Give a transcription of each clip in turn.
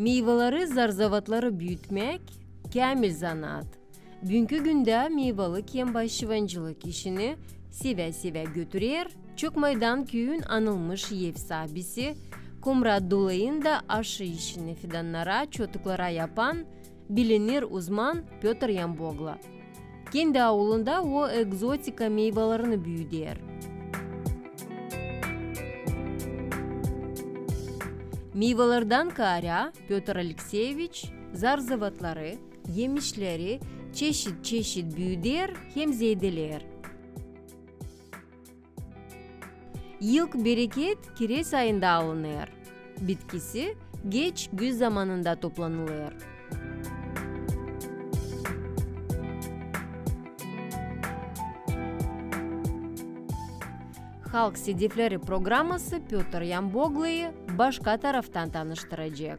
Meyveleri zarzavatları büyütmek kamil zanaat. Bugünkü günde meyvelik hem başşıvancılık işini sive götürür. Çok Maydan köyün anılmış ev sahibisi Kumrat Dulay'ın da aşı işini fidanlara, çotuklara yapan bilinir uzman Pyotr Yambogla. Kendi avlunda o egzotika meyvelerini büyütür. Meyvelerden kara Pyotr Alekseyevich zarzavatları, yemişleri çeşit büyütür hem zeydeler. İlk bereket kireç ayında alınır. Bitkisi geç güz zamanında toplanılır. Halk Sedefleri programması Pyotr Yambogla'yı başka taraftan tanıştıracak.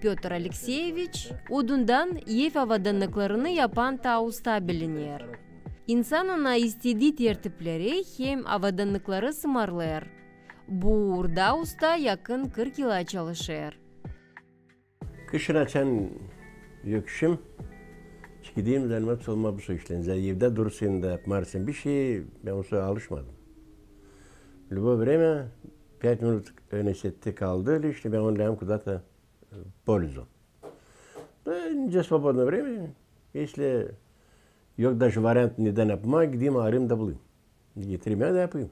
Pyotr Alekseyevich odundan ev avadanlıklarını yapan ta usta bilinir. İnsan ona istediği tertipleri hem avadanlıkları sımarlar. Burada usta yakın 40 yıla çalışır. Kışın açan yöküşüm, çıkideyim zanıma solma bu su işlen. Evde dursun da yapmarsın bir şey, ben o suya alışmadım. Любое время 5 минут университете kaldı, işte ben onunla куда-то пользу. Да, свободное время, если yok даже вариант neden yapma, gideyim arayayım da bulayım. Getireyim ya da yapayım.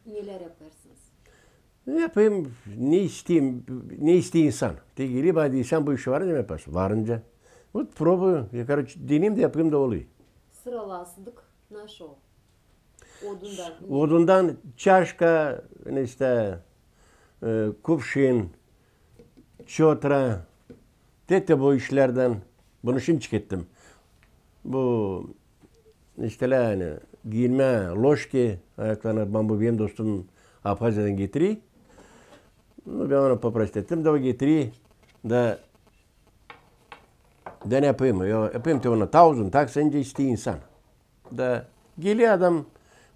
Neler yaparsınız? Ne yapayım, ne isteyeyim insan. De gelip hadi sen bu işi var ne yaparsın? Varınca. Вот пробую, я, короче, deneyim de yapayım da oluyor. Sıralasızlık nasıl? Odundan çaşka, işte kuvşin, çotra, bu işlerden bunu şimdi çıkarttım. Bu işte yani giyinme, loşki, ayaklarına bambu benim dostum Abhazya'dan getiriyor. Ben onu paprost ettim, da o getiriyor, da ne yapayım, yapayım da onu tavzun, tak sence isteği insan. Da geliyor adam,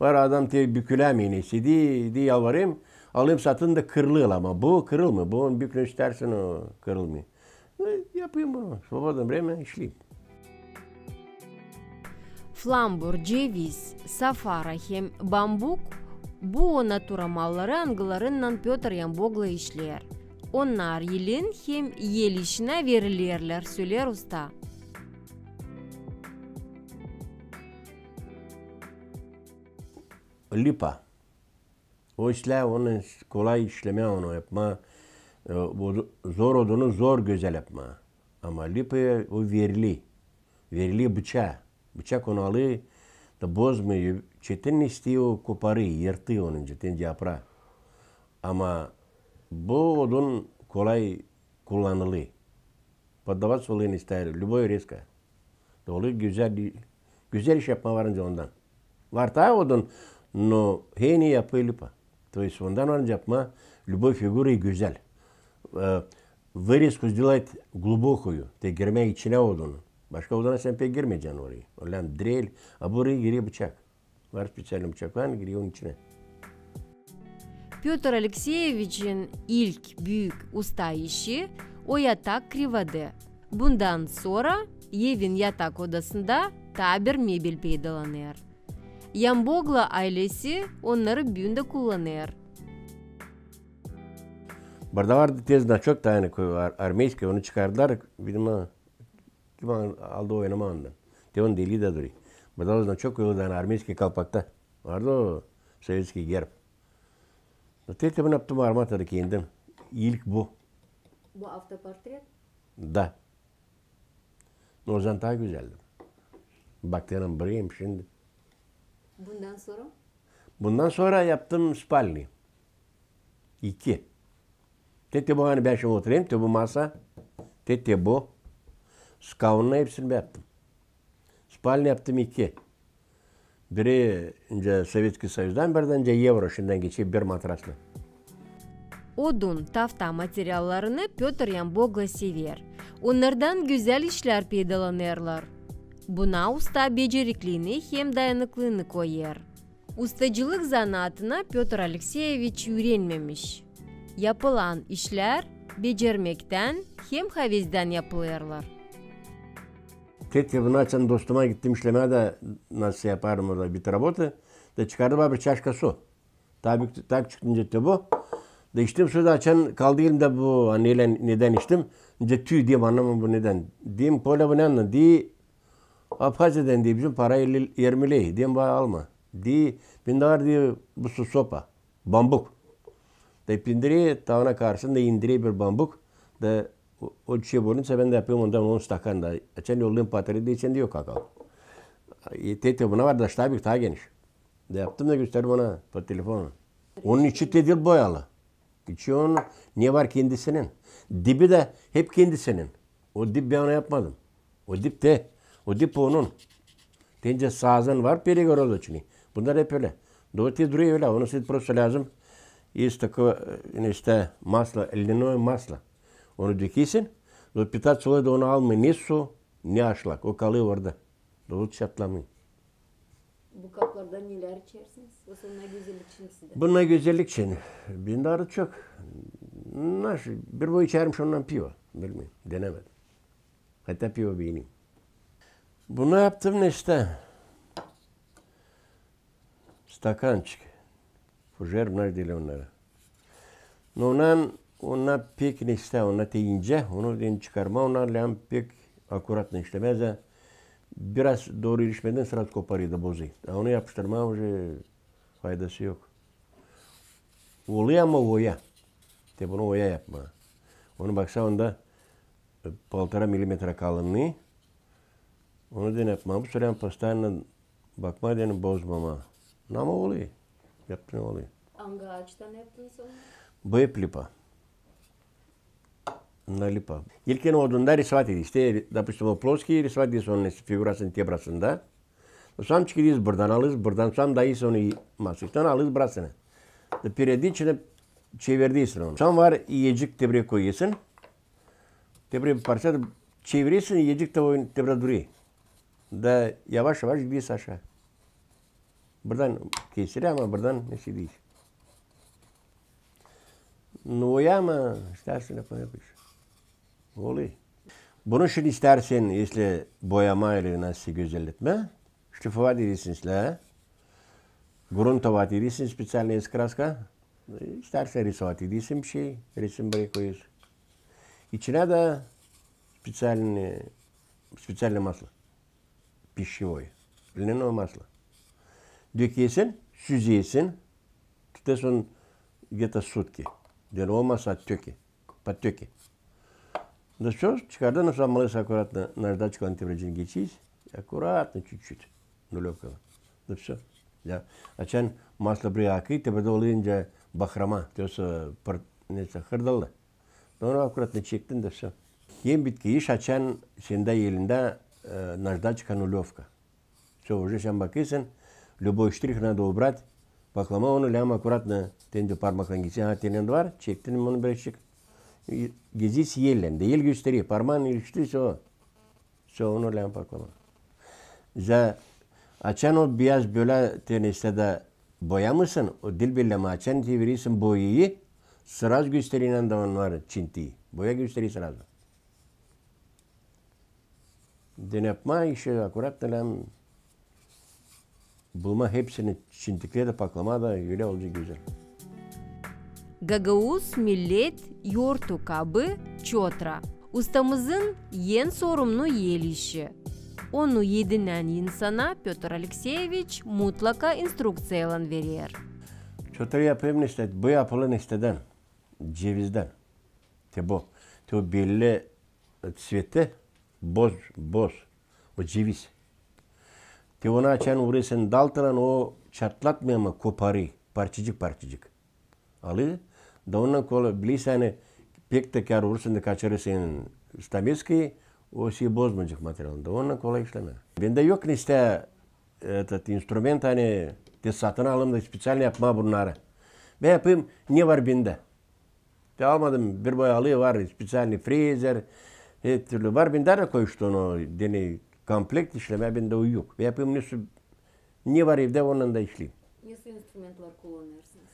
var adam te bükülemeyin istedi, yalvarayım, alayım satın da kırılıyor ama bu kırılmıyor, bu bükülü istersen o kırılmıyor. Yapayım bunu, свободное время işleyeyim. Flambur, ceviz, safara hem bambuk bu natura malları angılarından Pyotr Yambogla işler. Onlar yılın hem yel işine verilirler, söyler usta. Lipa. O işler onun kolay işleme onu yapma. Zor odunu zor güzel yapma. Ama lipa o verili. Verili bıçağı. Bıçak onu alıyor da bozmuyor. Çetin istiyor koparıyor, yırtıyor onun çetin yaprağı. Ama bu odun kolay kullanılıyor. Поддаваться olayını ister. Любой резко. Doğru güzel iş yapma varınca ondan. Var ta odun. Но heni yapıyor lipa. То есть ondan varınca yapma. Любой фигурой güzel. Вырезку сделать глубокую. Te girmek içine odunu. Başka odana sen pek girmeyeceksin oraya. Oradan drill, buraya giriyor bıçak. Var spesiyalli bıçaklar, giriyor onun içine. Pyotr Alekseyevich'in ilk büyük usta işi o yatak krivade. Bundan sonra evin yatak odasında tabir mebel peydalanır. Yambogla ailesi onları büyünde kullanır. Burada vardı tez çok tane armeyski onu çıkardılar. Bilmem kim aldı oynama ondan. Te on deli de duruyor. Burada o zaman çok koyuldan armeyski kalpakta. Vardı o Sovyetski gerb. Te bunu yaptım armatada kendim. İlk bu. Bu autoportret? Da. O zaman daha güzeldi. Baktığım burayım şimdi. Bundan sonra? Bundan sonra yaptım spalni. 2. Te bu hani ben şimdi oturayım. Te bu masa. Te bu. Skavunla hepsini yaptım. Spalni yaptım 2. Biri önce Sovyetski Soyuz'dan beri önce Euro şimdiden geçiyor bir matrasla. Odun, tafta materyallarını Pyotr Yambogla sever. Onlardan güzel işler peydalanırlar. Buna usta becerikliğini hem dayanıklılığını koyar. Ustacılık zanaatına Pyotr Alekseyevich öğrenmemiş. Yapılan işler becermekten hem havizden yapılırlar. Tete bunu açan dostuma gittim işlemeye de nasıl yaparım orada bir работы. Da çıkardı bana bir çaşka su. Tabii tak çıkınca da bu. Da içtim suyu da açan kaldı elimde bu anneyle neden içtim. Önce tüy diyeyim anlamam bu neden. Diyeyim pola bu ne anla. Di Abhazya'dan diye bizim para 20 lei. Diyeyim bana alma. Di ben de diye bu su sopa. Bambuk. Da pindiri tavana karşısında indiri bir bambuk. Da o şey bulunca ben de yapıyorum ondan 10 stakan da. Açan yollayayım patarı da içinde yok kakao. Tete buna var da tabii daha geniş. Da yaptım da gösterdim ona po telefonu. Onun içi de değil boyalı. İçi onun ne var kendisinin. Dibi de hep kendisinin. O dip ben ona yapmadım. O dip de. O dip onun. Tence sazan var perigoroz içini. Bunlar hep öyle. Doğru duruyor öyle. Onu siz просто lazım. Есть такое, işte масло, льняное масло. Onu döküyorsun. Do 15 sola da onu alma. Ne su ne aşlak. O kalıyor orada. Doğru çatlamıyor. Bu kaplardan neler içersiniz? Bununla güzellik için size. Bununla güzellik için. Bindarı çok. Nasıl? Bir boy içerim şundan piyo. Bilmiyorum. Denemedim. Hatta piyo beğeneyim. Bunu yaptım ne işte. Stakançık. Fujer bunlar değil onlara. Ona pek ne işte. Ona te ince. Onu den çıkarma. Ona pek akuratlı işlemez de. Biraz doğru ilişmeden sırası koparıyor da bozuyor. Onu yapıştırma faydası yok. Oluyor ama oya. De bunu oya yapma. Onu baksa onda 1,5 milimetre kalınlığı. Onu da yapma. Bu süren pastanla bakma deni bozmama. Ama oluyor. Yaptığın oluyor. Hangi ağaçtan yaptınız onu? Bu hep lipa. На липа. Илкен odunda рисовать işte, допустим, o ploski рисовать diye onun figurasını tebrasında. Sam çıkıyoruz buradan alırız, buradan sam dayı onu masuktan alırız burasını. Периодично çevirdiysin onu. Sam var yiyecek tebre koyuyorsun. Tebre bir parça da çeviriyorsun, yiyecek de oyun tebre duruyor. Da yavaş yavaş gidiyorsun aşağı. Buradan kesiri ama buradan nesi değil. Noya ama istersen yapabilir. Oluyor. Bunu şimdi istersen, если boyamayla nasıl güzelletme, шлифовать ресницы, грунтовать ресницы, специальная краска, istersen рисовать resim bir şey, resim buraya koyuyorsun. İçine de специальное масло, пищевое, льняное масло. Döküyorsun, süzüyorsun, tutuyorsun где-то sutki. Yani olmazsa töki, pattöki. Да все, çıkardın, nasıl malıysa аккуратно наждачку антиврагин geçiyiz. Аккуратно, чуть-чуть, нулевкого. Да все. Ya, açan masla buraya akıyor, tepede olunca bahrama, diyorsa neyse hırdalı. Onu akkuratно çektin de все. Yem bitki iş açan sende elinde наждачка нулевка. Все, уже sen bakıyorsun, любой штрих надо убрать. Baklama onu lama akkuratно, tende parmakla gitsin, ha tenin var, çektin onu böyle çık. Gezisi yellen, değil gösteriyor. Parmağın iliştiyse o. Onu lan paklama. Açan o beyaz böyle teniste de boyamışsın. O dil belleme açan çevirirsin boyayı. Sıraz gösterilen de onun var çintiyi. Boya gösteriyor sıraz. Den yapma işi akurat da lan bulma hepsini çintikle de paklama da öyle olacak güzel. Gagauz millet yoğurtu kabı çotra. Ustamızın en sorumlu el işi. Onu yedinen insana Pyotr Alekseyevich mutlaka instruksiyalan verir. Çotra yapayım işte, bu yapılan isteden, cevizden. Bu belli цвете, boz, o ceviz. Onu açan uğrasın daltıran o çatlatmıyor ama koparı, parçacık. Alıyor. Da ondan kola bilirsen pek de kar olursun da kaçırırsın stameski, o şey bozmayacak materyal. Da ondan kolay işleme. Bende yok ne işte instrument hani de satın alım da spesyal yapma bunları. Ben yapayım ne var bende? De almadım bir boy alığı var spesyal freezer, her türlü var bende de koyuştu onu deni komplekt işleme bende o yok. Ben yapayım ne var evde ondan da işleyeyim. Nasıl instrumentlar kullanırsınız?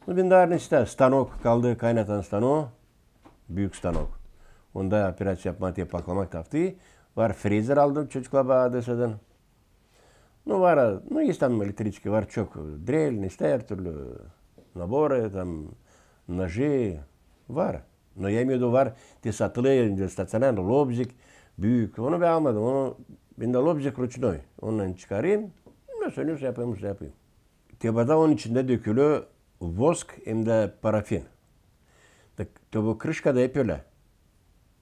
Bende işte stanok kaldı kaynatan stanok. Büyük stanok. Onda operasyon yapmak diye paklamak taftı. Var freezer aldım çocukla bağdasadan. Ну, var, ну, есть там электрический, var çok. Drill, işte her türlü nabor, там, ножи, var. No, я имею в виду var, te satılıyor, stasyonel, lobzik, büyük. Onu ben almadım. Onu, ben de lobzik rучной. Ondan çıkarayım. Nasıl yapayım. Tebada onun içinde dökülü vosk hem de parafin. Bu krışka da hep öyle.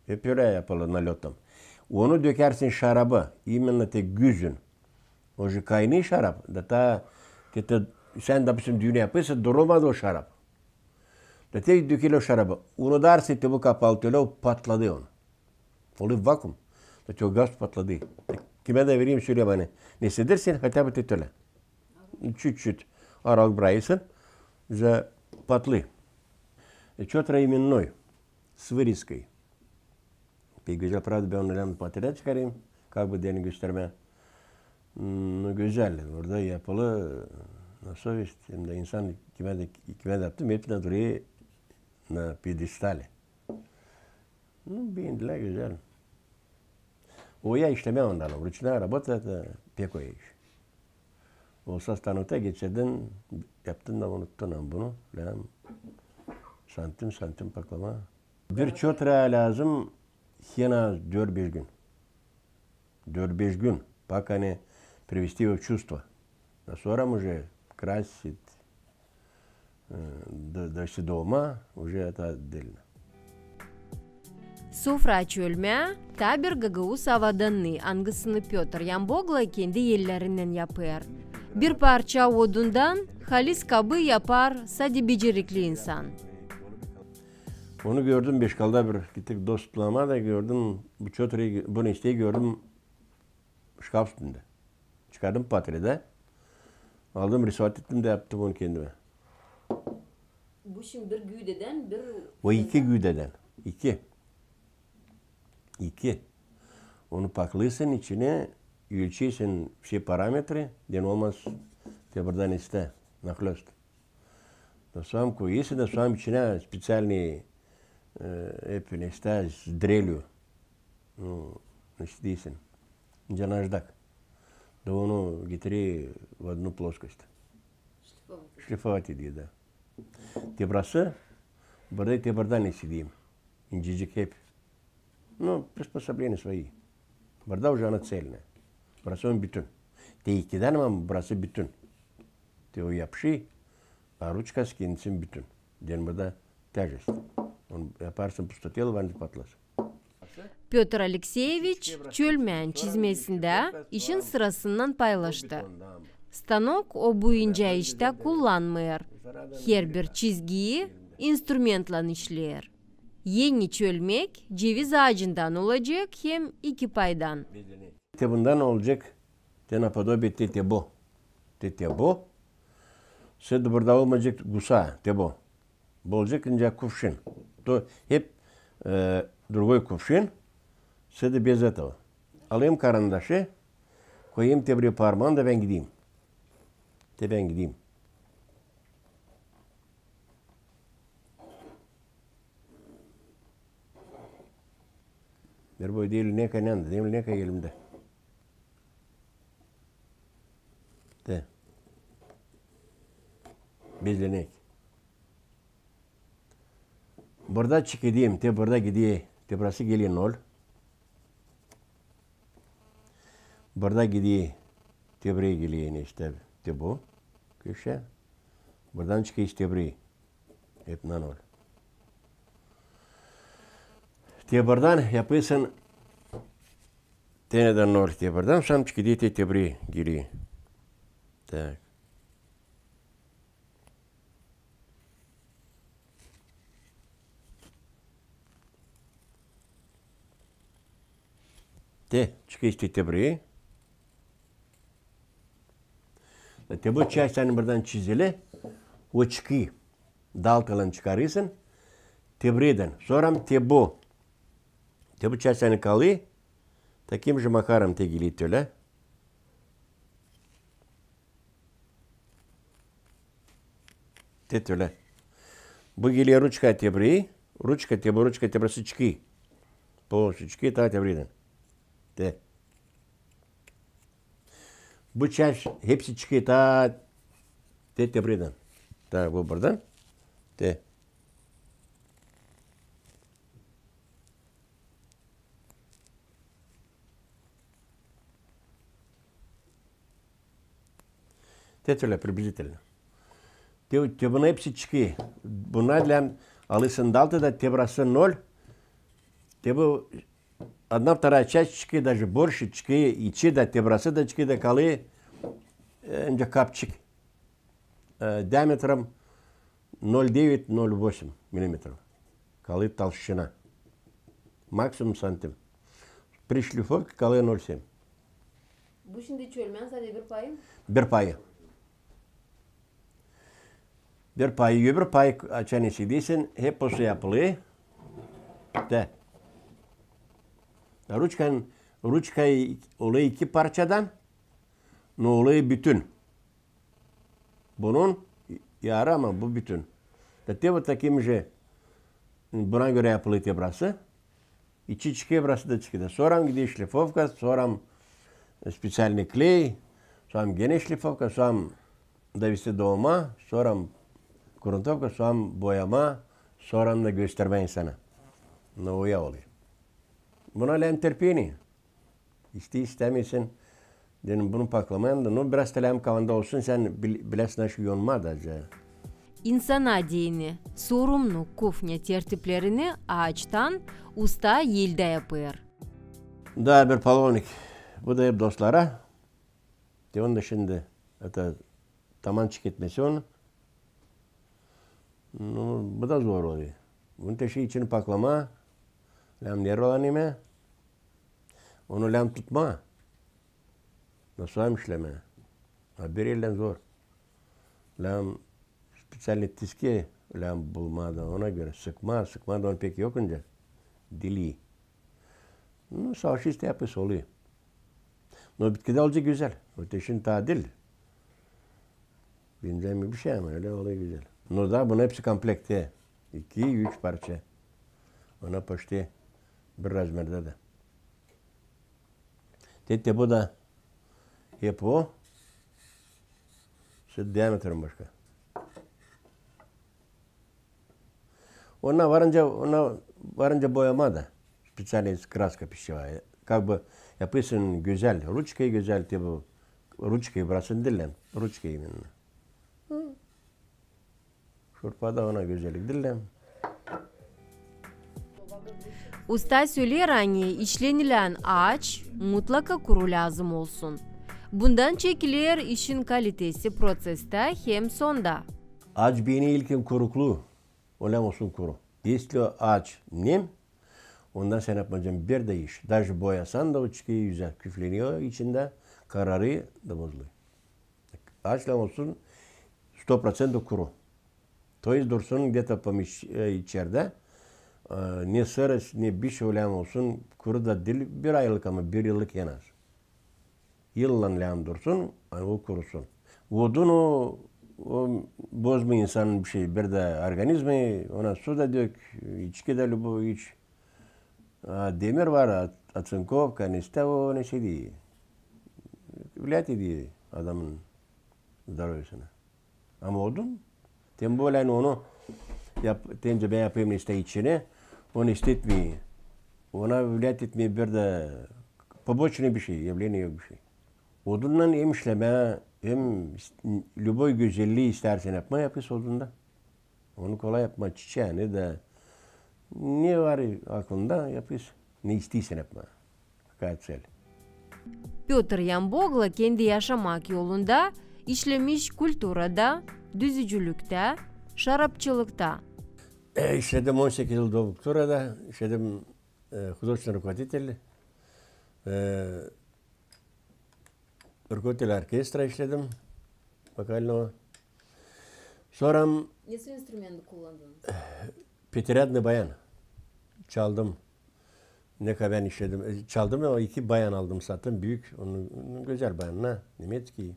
Hep öyle yapılır nalyotam. Onu dökersin şarabı. İmенно te güzün. O же kaynıyor şarap. Da sen допустим düğüne yapıyorsa durulmadı o şarap. Da te dökülüyor şarabı. Onu dersin te bu kapalı öyle o patladı onu. Oluyor vakum. Da çok gaz patladı. Kime de vereyim söyle bana. Ne hissedersin? Hatta bu öyle. Чуть-чуть aralık bırakırsın. Güzel patlıyor. Четра именной. С вырезкой. Pek güzel pravda ben onlardan patates çıkarayım. Kalk değerini gösterme. Güzel. Orada yapılı nasıl işte. Hem de insan kime de yaptım. Hepsine duruyor na piyedestale. Beğendiler güzel. O ya işleme ondan. Ручная работа это pek o iş. Olsa stanokta geçerdin. Yaptın da unuttun bunu. Santim paklama. Bir çotra lazım. Yine 4-5 gün. 4-5 gün. Пока не привести его в чувство. А sonra уже красить, довести до ума, уже это отдельно. Sofra çölme, tabir Gagauz avadanını angısını Piotr Yambogla kendi ellerinden yapar. Bir parça odundan halis kabı yapar sadi becerikli insan. Onu gördüm Beşkal'da bir gittik dostluğuma da gördüm. Bu çötreyi, bunu isteği gördüm şkaf üstünde. Çıkardım patrede. Aldım risvat ettim de yaptım onu kendime. Bu şimdi bir güdeden bir... O 2 güdeden. 2. Onu paklıyorsun içine, ölçüyorsun parametre, den olmaz te buradan iste, naklöst. Da sam koyuyorsun da sam içine специальный işte с дрелью. Değilsin. İnce nаждак. Da onu getiriyor в одну плоскость. Шлифовать ediyor da. Tebrası, burada tebradan istediğim. İncecik hep. Приспособления свои. Burada уже она цельная. Burası он bütün. Te ikiden ama burası bütün. Te o yapışı, a ручкасы kendisi bütün. Den burada tecrüs. Onu yaparsın pustotelu var patlar. Piotr Alekseyevich çölmen çizmesinde işin sırasından paylaştı. Stanok o boyunca işte kullanmıyor. Her bir çizgiyi instrumentla işler. Yeni çölmek ceviz ağacından olacak hem 2 paydan. Te bundan olacak. Te наподобие tetebo. Tetebo. Şimdi burada olmayacak gusa. Tebo. Bu olacak ince kuvşin. To hep другой кувшин. Şimdi без этого. Alayım karandaşı. Koyayım tebri parmağını da ben gideyim. Ben gideyim. Bir boy değil ne kaynandı. Değil ne kay elimde. De. Bezlenek. Burada çıkayım. Te burada gideyim. Te burası geliyor nol. Burada gideyim. Te buraya geliyor işte. Te bu. Köşe. Buradan çıkayım te buraya. Hep nol. Te buradan yapıyorsun. Te neden nol te buradan. Sam çıkayım te buraya geliyor. Так. Te çıkıştı buraya. Te bu çeşitlerini buradan çizili. O çıkıyı daltalan çıkarırsın. Te buradan. Sonra te bu. Te bu çeşitlerini kalıyor. Таким же макаром te geliyor öyle. Te öyle. Bu geliyor uçka te buraya. Ручка те бросички. Полосички, та te vriden. Te. Bu çaş hepsi çıkıyor ta te vriden. Ta bu buradan. Te. Tetele приблизительно. Te buna hepsi çıkıyor. Bunlarla alışın daldı da te burası nol. Te bu одна вторая часть çıkıyor даже больше çıkıyor. İçi de te burası da çıkıyor da kalıyor. Önce kapçık. Diametram 0,9-0,8 миллиметров. Kalıyor толщина. Maksimum santim. При шлифовке kalıyor 0,7. Bu şimdi çölmen sadece bir payı. Bir payı. Bir payı, öbür payı açan istediysen hep o yapılıyor. De. Ручкой oluyor iki parçadan. Ne oluyor bütün. Bunun yarı ama bu bütün. Te bu takim же buna göre yapılıyor te burası. İçi çıkıyor, burası da çıkıyor. Sonra gidiyor шлифовка, sonra специальный клей, sonra gene шлифовка, sonra довести до ума, sonra грунтовка, sonra boyama, sonra da gösterme insana. Ne oya oluyor. Buna lem terpiyeni. İşte istemiyorsun. Dedim bunu paklamayan da no biraz telem kavanda olsun sen bilesin aşı yonma da. İnsana dini sorumlu kufnya tertiplerini ağaçtan usta yilde yapıyor. Da bir palovnik. Bu da hep dostlara. De onu da şimdi taman çıketmesi onu. No, bu da zor oluyor. Bunun teşi için paklama. Lem ner olan ime. Onu lem tutma. Nasıl işleme? Bir elden zor. Lem специальный tiski lem bulmada ona göre sıkma da onu pek yokunca dili. No, savaşı işte yapısı oluyor. No, bitkide olacak güzel. Öteşin tadil. Bilmem bir şey ama öyle oluyor güzel. No da bunun hepsi komplekte. 2-3 parça. Ona poşte bir razmerde de. Tette bu da hep o. Şu diametrim başka. Ona varınca boyama da. Специальная краска пищевая. Как бы yapıyorsun güzel. Ручкой güzel bu. Ручкой burasını dillem. Ручкой именно. Şurpada ona güzellik dillem. Usta söyler hani işlenilen ağaç mutlaka kuru lazım olsun. Bundan çekilir işin kalitesi proseste hem sonda. Ağaç beyni ilkin kuruklu. Olem olsun kuru. Если ağaç nem, ondan sen yapacaksın bir de iş. Даже boyasan da o çıkıyor yüze. Küfleniyor içinde. Kararı da bozuluyor. Ağaçla olsun 100% kuru. То есть dursun где-то içeride. Ne sırış ne bir şey olem olsun. Kuru da değil bir aylık ama bir yıllık en az. Yıllan lem dursun. O kurusun. Odun o bozma insanın bir şey. Bir de organizmi ona su da dök. İçki de bu iç. Demir var. Atınkov, kaniste o ne şey değil. Влиять ediyor adamın здоровьесine. Ama odun tembolen onu tence ben yapayım işte içine. Onu istetmiyor. Ona влиять etmiyor bir de побочный bir şey. Явление yok bir şey. Odunla hem işleme hem любой güzelliği istersen yapma yapıyorsun odunda. Onu kolay yapma çiçeğini de ne var aklında yapıyorsun. Ne istiyorsan yapma. Какая Piotr Yambogla kendi yaşamak yolunda işlemiş kültürada, düzücülükte, şarapçılıkta. İşledim 18 yıl doktorada, işledim художественный руководитель, rukotel orkestra işledim, vokalno. Sonra Nasıl instrümenti kullandınız? Petriyadlı bayan çaldım. Ne kadar ben işledim. Çaldım ama 2 bayan aldım zaten. Büyük. Onun güzel bayanına. Nemetki.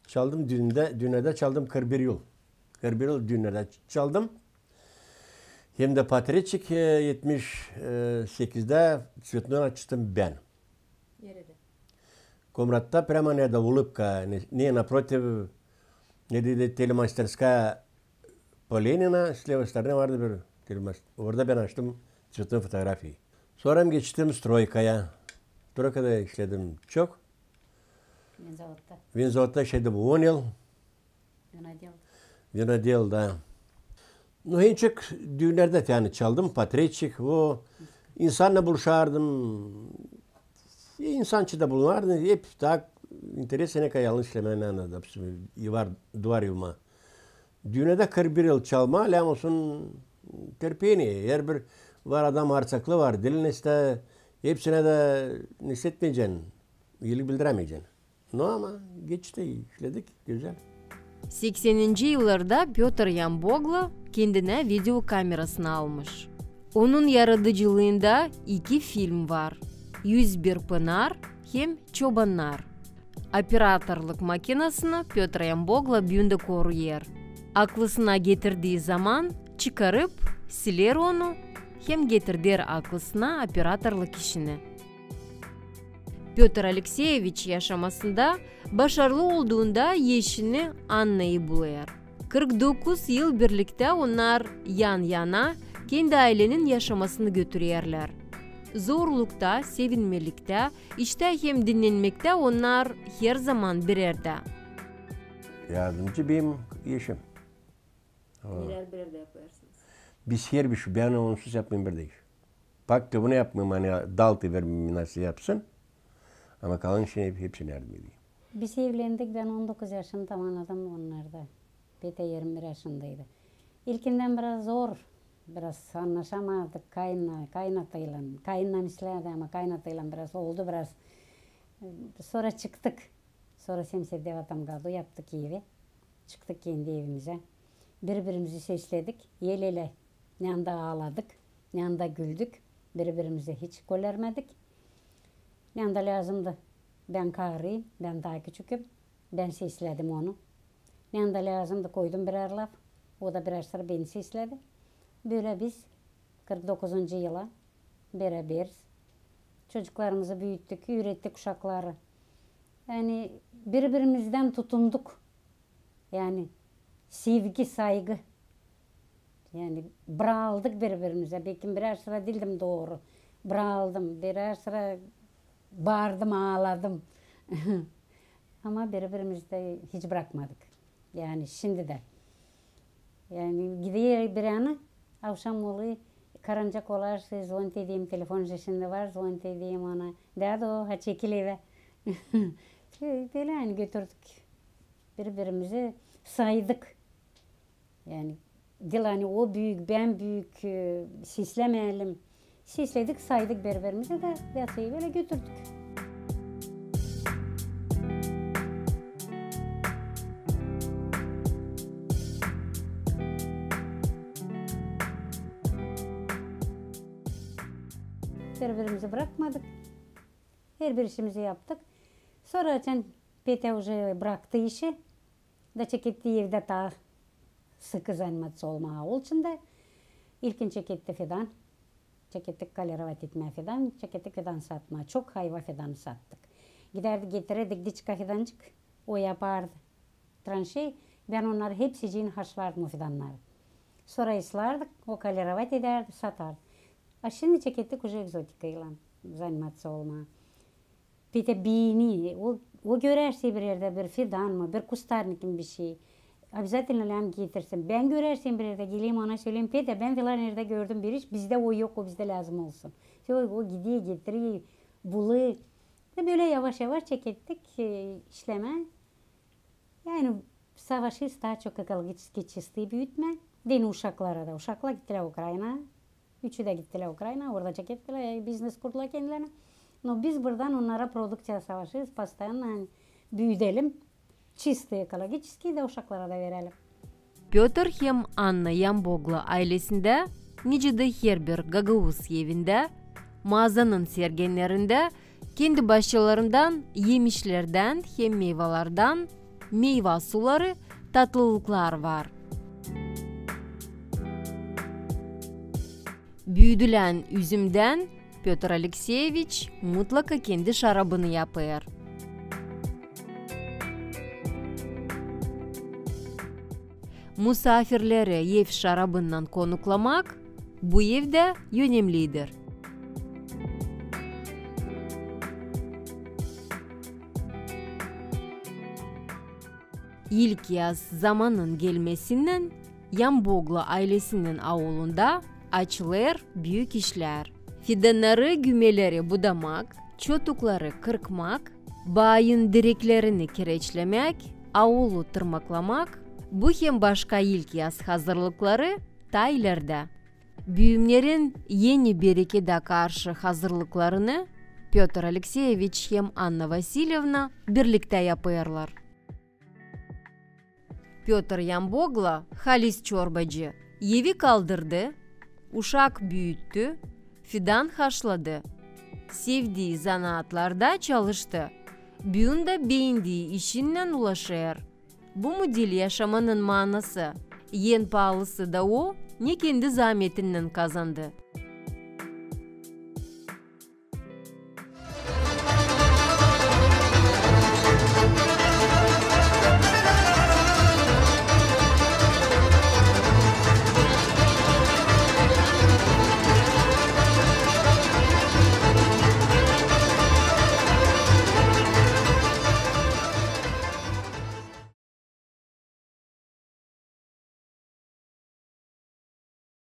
Çaldım düğünde çaldım 41 yıl. 41 yıl düğünlerde çaldım. Hem de Patriçik 78'de Цветной açtım ben. Nerede? Комратта прямо nerede Улыбка, не напротив, ne dedi Telemasтерская по Ленина, слева стороны vardı bir Telemasтерская. Orada ben açtım Цветной fotoğrafyayı. Sonra geçtim Стройкa'ya. Стройкa'da işledim çok. Vinzavod'da işledim 10 yıl. Vinodel'da. No, en çok düğünlerde yani çaldım. Patriçik, o insanla buluşardım. İnsançı da bulunardı. Hep daha interesine yanlış işlemeyle anladım. Var duvar yılma. Düğüne de 41 yıl çalma. Lan olsun terpiyeni. Her bir var adam harçaklı var. Dilin işte hepsine de hissetmeyeceksin. İyilik bildiremeyeceksin. No ama geçti. İşledik. Güzel. 80. yıllarda Pyotr Yamboglo kendine video kamerasını almış. Onun yaratıcılığında 2 film var. 101 Pınar hem Çobanlar. Operatörlük makinesini Pyotr Yamboglo büyünde koruyor. Aklısına getirdiği zaman çıkarıp siler onu hem getirdiği aklısına operatörlük işini. Pyotr Alekseyevich yaşamasında başarılı olduğunda eşini Anna'yı buluyor. 49 yıl birlikte onlar yan yana kendi ailenin yaşamasını götürüyorlar. Zorlukta, sevinmelikte, işte hem dinlenmekte onlar her zaman bir yerde. Yardımcı benim eşim. Neler bir yerde yaparsınız? Biz her bir şey, ben onsuz yapmayayım bir de iş. Baktı bunu yapmayayım, hani daltı vermeyeyim nasıl yapsın. Ama kalan şey hepsini yardım edeyim. Biz evlendik, ben 19 yaşını tamamladım onlarda. Bete 21 yaşındaydı. İlkinden biraz zor, biraz anlaşamadık kaynatayla. Kaynla işlerdi ama kaynatayla biraz oldu biraz. Sonra çıktık. Sonra 79 kaldı, yaptık evi. Çıktık kendi evimize. Birbirimizi sesledik, el ele. Ne anda ağladık, ne anda güldük. Birbirimize hiç kolermedik. Ne anda lazımdı. Ben karıyım, ben daha küçüküm. Ben sesledim onu. Ne anda lazımdı koydum birer laf. O da birer sıra beni sesledi. Böyle biz 49. yıla beraber çocuklarımızı büyüttük, ürettik uşakları. Yani birbirimizden tutunduk. Yani sevgi, saygı. Yani bırakıldık birbirimize. Belki birer sıra dildim doğru. Bırakıldım, birer sıra bağırdım, ağladım. Ama birbirimizi hiç bırakmadık. Yani şimdi de. Yani gidiyor bir yana, akşam oluyor, karanca kolar, zvonit edeyim, telefon sesinde var, zvonit edeyim ona. Dedi o, ha çekil eve. Böyle yani götürdük. Birbirimizi saydık. Yani hani o büyük, ben büyük, sislemeyelim. Sisledik, saydık birbirimize de yasayı böyle götürdük. Birbirimizi bırakmadık. Her bir işimizi yaptık. Sonra Petya уже bıraktı işi. Da çeketti evde daha sıkı zanmatsı olmaya olçunda. İlkin çeketti fidan. Çekettik kaleravat etmeye fidan. Çekettik fidan satmaya. Çok hayva fidanı sattık. Giderdik getirdik diçka fidancık. O yapardı. Tranşey. Ben onları hepsiciğini haşlardım o fidanları. Sonra ıslardık. O kaleravat ederdi, satardı. А şimdi çekettik уже egzotikayla zanmatsı olmaya. Bir de bini. O görerse bir yerde bir fidan mı, bir kustarnikin bir şey. Обязательно lan getirsin. Ben görersem bir yerde geleyim ona söyleyeyim. Pete ben falan nerede gördüm bir iş. Bizde o yok, o bizde lazım olsun. O gidiyor getiriyor, buluyor. Böyle yavaş yavaş çekettik işleme. Yani savaşı daha çok ekologiçisti büyütme. Deni uşaklara da. Uşaklar gittiler Ukrayna. Üçü de gittiler Ukrayna. Orada çekettiler. Biznes kurdular kendilerine. No, biz buradan onlara produksiya savaşırız. Pastayanla hani büyütelim. Çisti ekologически de uşaklara da verelim. Pyotr hem Anna Yamboglo ailesinde Nicide her bir Gagavuz evinde, mağazanın sergenlerinde kendi bahçelerinden yemişlerden hem meyvelerden meyve suları, tatlılıklar var. Büyüdülen üzümden Pyotr Alexeyevich mutlaka kendi şarabını yapar. Misafirleri ev şarabından konuklamak bu evde önemlidir. İlk yaz zamanın gelmesinden Yamboglu ailesinin avlunda açılır büyük işler. Fidanları, gümeleri budamak, çotukları kırkmak, bağın direklerini kireçlemek, avlu tırmaklamak, bu hem başka ilk yaz hazırlıkları ta ileride. Büyümlerin yeni berekede karşı hazırlıklarını Pyotr Alexeyevich hem Anna Vasilyevna birlikte yaparlar. Pyotr Yamboglu, halis çorbacı, evi kaldırdı, uşak büyüttü, fidan haşladı. Sevdiği zanaatlarda çalıştı. Büyün de beğendiği işinden ulaşır. Bu model yaşamanın manası, en pahalısı da o, ne kendi zahmetinden kazandı.